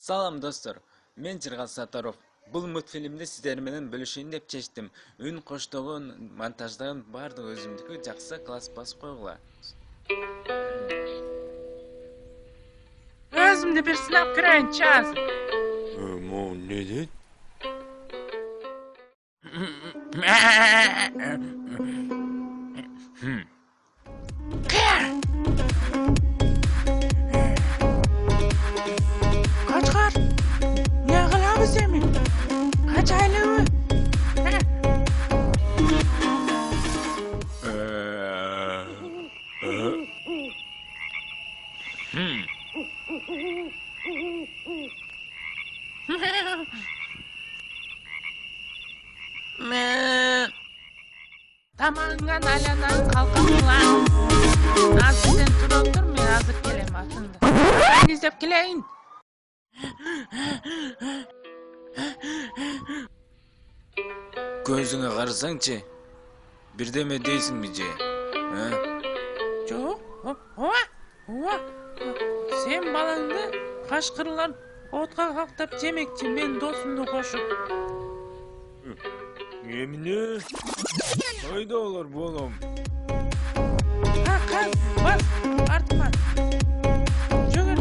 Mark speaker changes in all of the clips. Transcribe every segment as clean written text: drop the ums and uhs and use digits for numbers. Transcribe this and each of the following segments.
Speaker 1: Салам достор, мен Жыргал Сатаров. Бул мультфильмди сиздер менен бөлүшөйүн деп чечтим. Үн коштогон, монтаждаган бардыгы өзүмдүкү, жакса класс басып койгула.
Speaker 2: Өзімді бір сынап көрейінші азыр.
Speaker 3: Могу не дейт?
Speaker 2: Kaçkar, ne kılavuz emin? Kaç aylığı? Tamamından alanan kalkamılan. Nazlı'dan tur otur mu? Hazır kelime atında. Ben izlep geleyim.
Speaker 1: Көзүңө карасаңчы, бирдеме дейсиңби же?
Speaker 2: Жоқ, ова. Sen balаңды қашқырлар отқа қақтап жемекчи, мен досумду кошуп.
Speaker 3: Эмне? Кайда алар балам?
Speaker 2: Каз, бас, артыма. Жөгөр.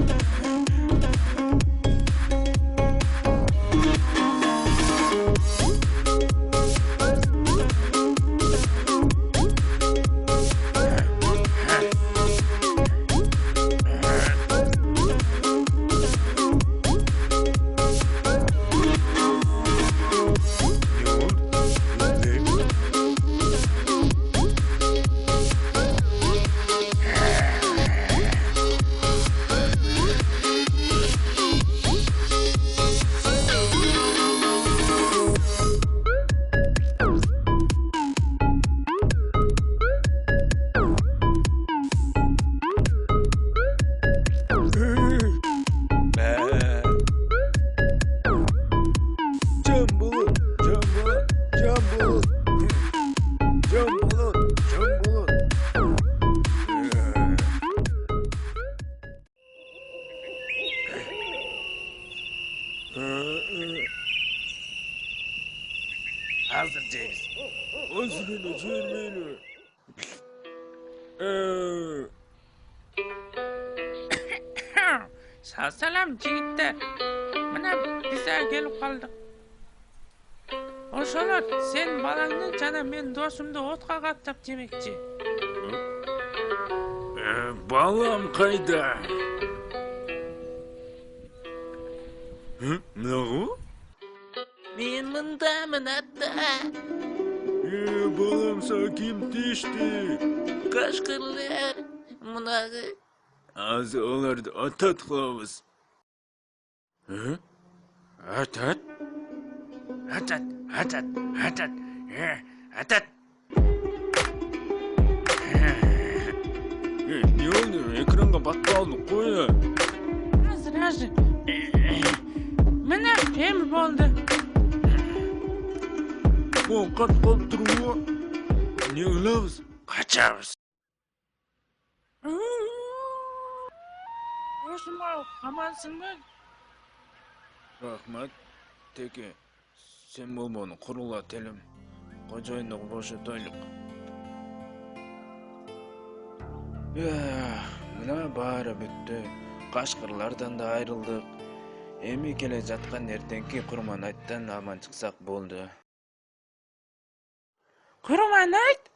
Speaker 3: Hazır James. Özgürlüğünü çürmeyle.
Speaker 2: Sağ salam jigitler. Mana bize gelip kaldık. Oşolar sen balаңды жана мен досумду отқа каттап жемекчи.
Speaker 3: Балам кайда? Мынагу?
Speaker 2: Мен мындамын атта.
Speaker 3: Балам сага ким тишти?
Speaker 2: Кашкырлар мунагы.
Speaker 3: Азыр оларды атат кылабыз. Атат? Атат. Не oldu? Экранга батпалды коя.
Speaker 2: Азыр. Мына темір болды.
Speaker 3: О, кат калып турбу? Не кылабыз? Качабыз.
Speaker 2: Досым-ау, амансыңбы?
Speaker 1: Рахмат, теке. Сен болбону курула телим. Кожоюндук бошотойлук. Мына баары бүттү. Кашкырлардан да айрылдык. Эми келе жаткан эртеңки Курманайттан аман чыксак болду.
Speaker 2: Курманайт?